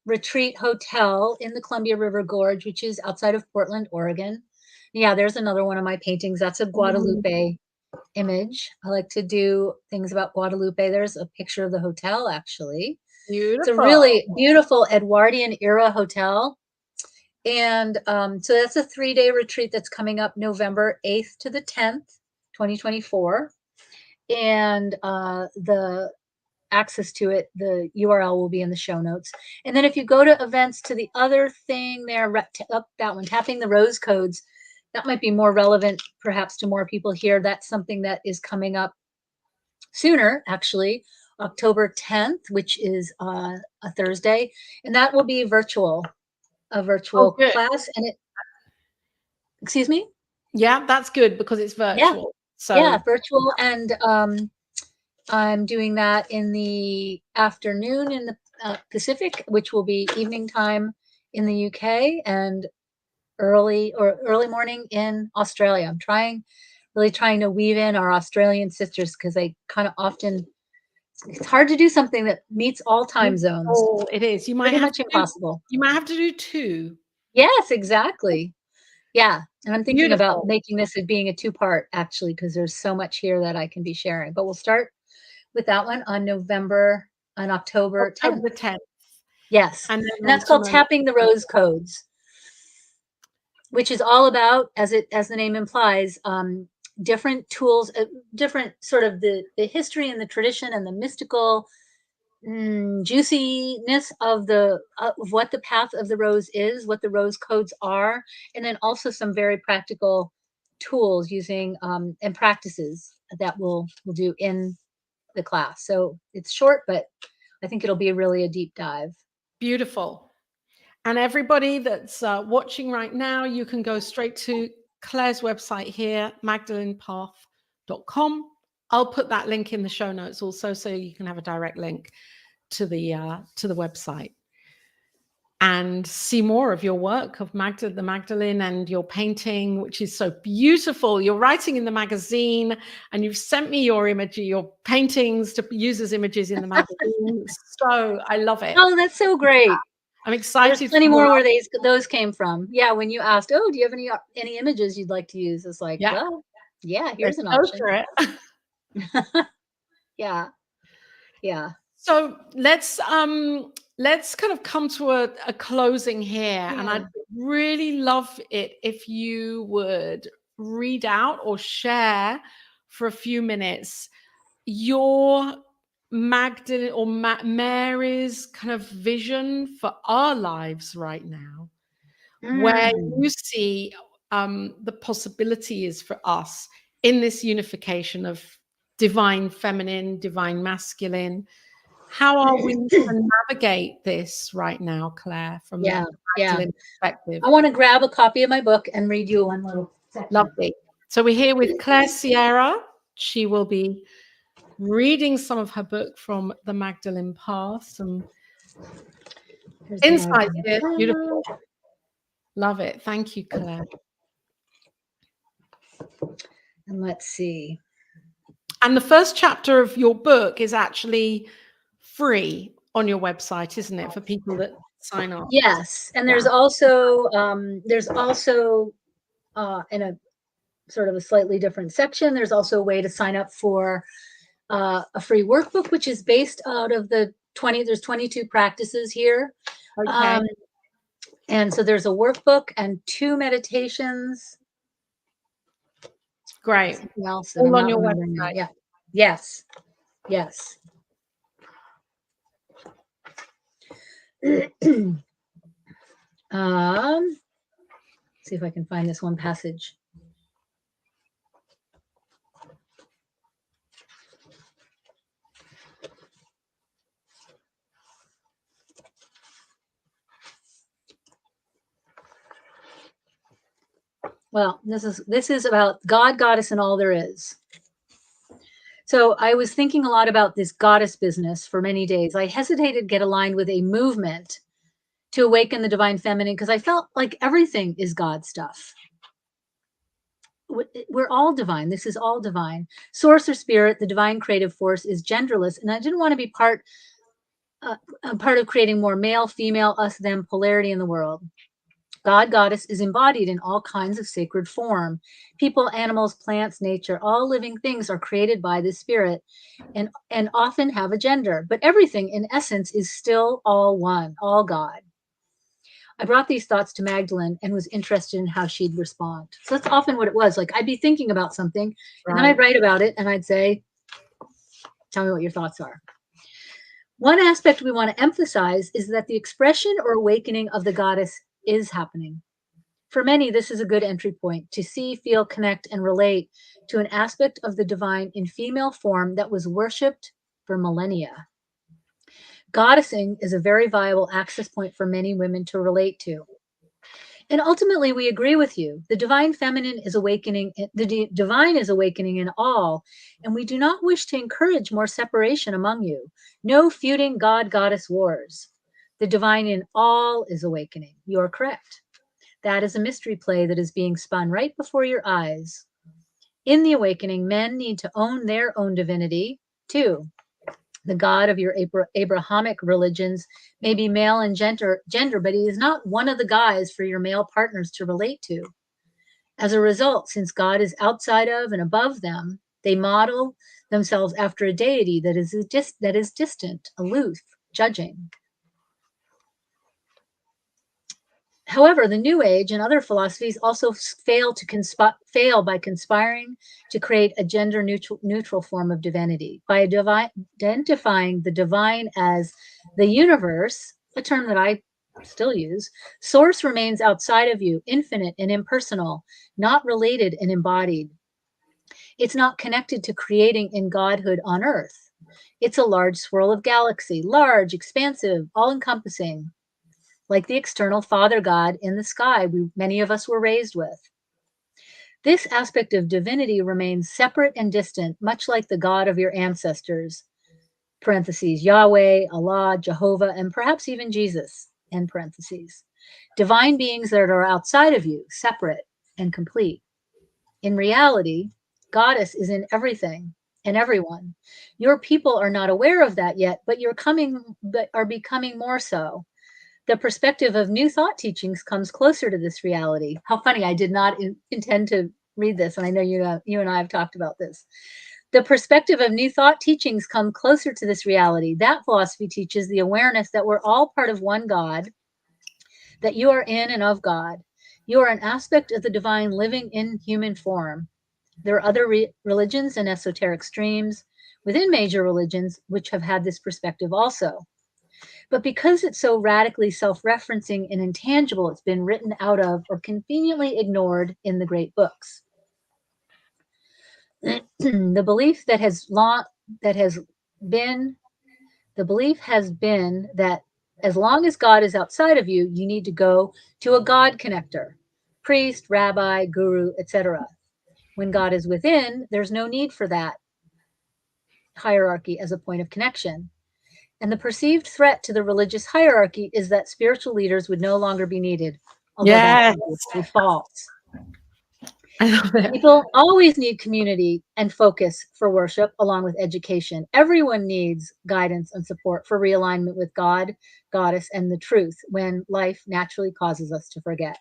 retreat hotel in the Columbia River Gorge, which is outside of Portland, Oregon. Yeah, there's another one of my paintings. That's a Mm, Guadalupe image. I like to do things about Guadalupe. There's a picture of the hotel, actually. It's a beautiful. really beautiful Edwardian era hotel. And so that's a 3-day retreat that's coming up November 8th to the 10th, 2024. And the access to it, the URL will be in the show notes. And then if you go to events, to the other thing there, up that one, tapping the rose codes, that might be more relevant perhaps to more people here. That's something that is coming up sooner, actually, October 10th, which is a Thursday, and that will be virtual, a Oh, virtual good. class. And it, excuse me? Yeah, that's good because it's Yeah, virtual. yeah, So virtual. And I'm doing that in the afternoon in the Pacific, which will be evening time in the UK, and early morning in Australia. I'm really trying to weave in our Australian sisters because they kind of often, it's hard to do something that meets all time zones. oh, it is. Pretty much impossible. You might have to do two. Yes, exactly. Yeah. And I'm thinking about Beautiful. making this as being a two-part actually, because there's so much here that I can be sharing. But we'll start with that one on October October 10th. the 10th. Yes. And And then on that's to called Tapping the Rose Codes, which is all about, as the name implies, different tools, different sort of the history and the tradition and the mystical juiciness of what the path of the rose is, what the rose codes are, and then also some very practical tools using and practices that we'll do in the class. So it's short, but I think it'll be really a deep dive. beautiful. And everybody that's watching right now, you can go straight to Claire's website here, magdalenepath.com. I'll put that link in the show notes also, so you can have a direct link to the website and see more of your work of the Magdalene, and your painting, which is so beautiful. You're writing in the magazine, and you've sent me your paintings to use as images in the magazine. So I love it. Oh, that's so great. I'm excited. There's plenty more where those came from. Yeah, when you asked, oh, do you have any images you'd like to use? It's like, Yeah. well, yeah, here's an Go option. for it. Yeah. Yeah. So let's kind of come to a closing here. Yeah. And I'd really love it if you would read out or share for a few minutes your Magdalene or Mary's kind of vision for our lives right now, where you see the possibilities for us in this unification of divine feminine, divine masculine. How are we to navigate this right now, Claire, from Yeah. Magdalene perspective? I want to grab a copy of my book and read you one little section. Lovely. So we're here with Claire Sierra. She will be reading some of her book from the Magdalene Path. Some insights here. Beautiful. Love it. Thank you, Claire. And let's see. And the first chapter of your book is actually free on your website, isn't it, for people that sign up? Yes. And there's also in a sort of a slightly different section, there's also a way to sign up for a free workbook, which is based out of there's 22 practices here. Okay. And so there's a workbook and 2 meditations. Great. Something else that All I'm on not your remembering now. website. Yeah. Yes. Yes. See if I can find this one passage. Well, this is about God, goddess, and all there is. So I was thinking a lot about this goddess business for many days. I hesitated to get aligned with a movement to awaken the divine feminine because I felt like everything is God stuff. We're all divine. This is all divine. Source or spirit, the divine creative force, is genderless, and I didn't want to be part of creating more male, female, us, them polarity in the world. God, goddess is embodied in all kinds of sacred form. People, animals, plants, nature, all living things are created by the spirit and often have a gender, but everything in essence is still all one, all God. I brought these thoughts to Magdalene and was interested in how she'd respond. So that's often what it was. Like I'd be thinking about something and then I'd write about it and I'd say, tell me what your thoughts are. One aspect we want to emphasize is that the expression or awakening of the goddess is happening. For many, this is a good entry point to see, feel, connect, and relate to an aspect of the divine in female form that was worshipped for millennia. Goddessing is a very viable access point for many women to relate to. And ultimately, we agree with you. The divine feminine is awakening, divine is awakening in all, and we do not wish to encourage more separation among you. No feuding God goddess wars. The divine in all is awakening. You are correct. That is a mystery play that is being spun right before your eyes. In the awakening, men need to own their own divinity, too. The God of your Abrahamic religions may be male in gender, but he is not one of the guys for your male partners to relate to. As a result, since God is outside of and above them, they model themselves after a deity that is distant, aloof, judging. However, the New Age and other philosophies also fail by conspiring to create a gender neutral form of divinity. By identifying the divine as the universe, a term that I still use, source remains outside of you, infinite and impersonal, not related and embodied. It's not connected to creating in godhood on earth. It's a large swirl of galaxy, large, expansive, all-encompassing, like the external Father God in the sky many of us were raised with. This aspect of divinity remains separate and distant, much like the God of your ancestors, parentheses, Yahweh, Allah, Jehovah, and perhaps even Jesus, end parentheses. Divine beings that are outside of you, separate and complete. In reality, Goddess is in everything and everyone. Your people are not aware of that yet, but are becoming more so. The perspective of new thought teachings comes closer to this reality. How funny, I did not intend to read this, and I know you and I have talked about this. The perspective of new thought teachings come closer to this reality. That philosophy teaches the awareness that we're all part of one God, that you are in and of God. You are an aspect of the divine living in human form. There are other religions and esoteric streams within major religions which have had this perspective also. But because it's so radically self-referencing and intangible, it's been written out of or conveniently ignored in the great books. The belief has been that as long as God is outside of you, you need to go to a God connector, priest, rabbi, guru, etc. When God is within, there's no need for that hierarchy as a point of connection. And the perceived threat to the religious hierarchy is that spiritual leaders would no longer be needed, although Yes. that's false. I love it. People always need community and focus for worship, along with education. Everyone needs guidance and support for realignment with God, Goddess, and the truth when life naturally causes us to forget.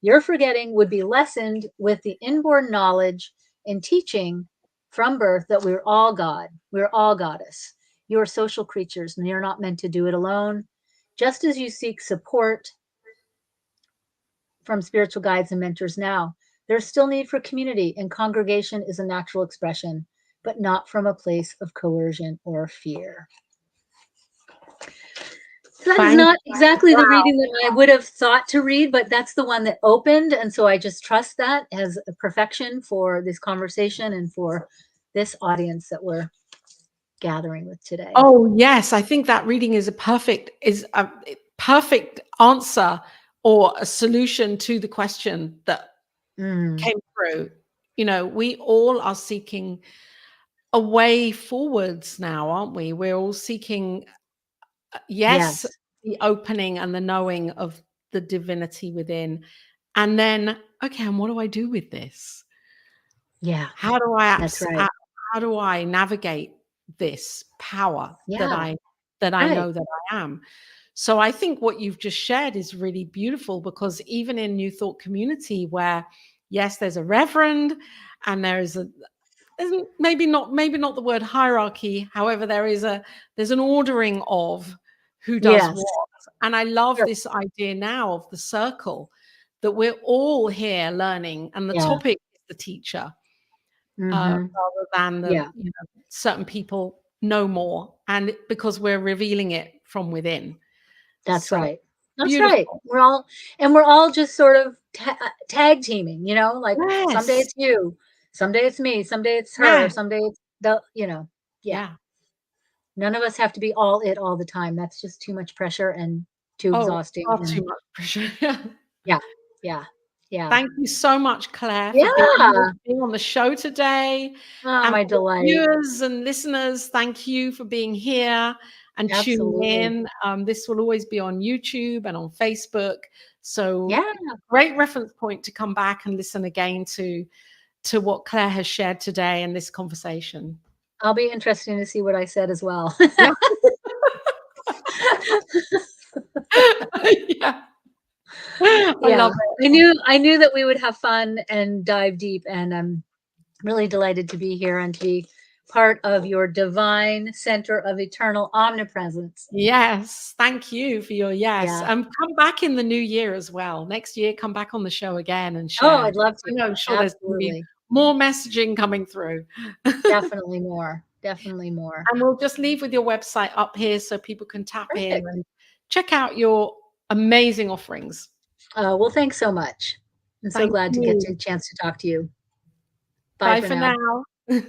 Your forgetting would be lessened with the inborn knowledge and teaching from birth that we're all God, we're all Goddess. You are social creatures and you're not meant to do it alone. Just as you seek support from spiritual guides and mentors now, there's still need for community, and congregation is a natural expression, but not from a place of coercion or fear. So that is not exactly the reading that I would have thought to read, but that's the one that opened. And so I just trust that as a perfection for this conversation and for this audience that we're gathering with today. Oh, yes. I think that reading is a perfect answer or a solution to the question that came through. You know, we all are seeking a way forwards now, aren't we? We're all seeking, yes, the opening and the knowing of the divinity within. And then, okay, and what do I do with this? Yeah. How do I That's right. how do I navigate this power that I know that I am? So I think what you've just shared is really beautiful, because even in New Thought community, where yes, there's a reverend and there's maybe not the word hierarchy. However, there's an ordering of who does what. And I love this idea now of the circle, that we're all here learning, and the topic is the teacher, rather than certain people know more, and because we're revealing it from within. That's right. That's right. Beautiful. We're all just sort of tag teaming, like someday Yes. it's you, someday it's me, someday it's her, Yeah. someday it's yeah. Yeah. None of us have to be all it all the time. That's just too much pressure and too Oh, exhausting. far too And much pressure. yeah, yeah, yeah, Thank you so much, Claire, for yeah. being on the show today. Oh, And my for the delight. viewers and listeners, thank you for being here and tuning Absolutely. in. This will always be on YouTube and on Facebook. So Yeah, great reference point to come back and listen again to what Claire has shared today in this conversation. I'll be interesting to see what I said as well. Yeah. Yeah. I Yeah, love it. I knew that we would have fun and dive deep, and I'm really delighted to be here and to be part of your divine center of eternal omnipresence. Yes, thank you for your yes. Yeah. Come back in the new year as well. Next year, come back on the show again and Oh, share. I'd love I to. know, I'm sure there's going to be Absolutely. more messaging coming through. Definitely more. Definitely more. And we'll just leave with your website up here so people can tap in Perfect. and check out your amazing offerings. Well, thanks so much. I'm so Thank glad to get you. a chance to talk to you. Bye Bye for for now. now.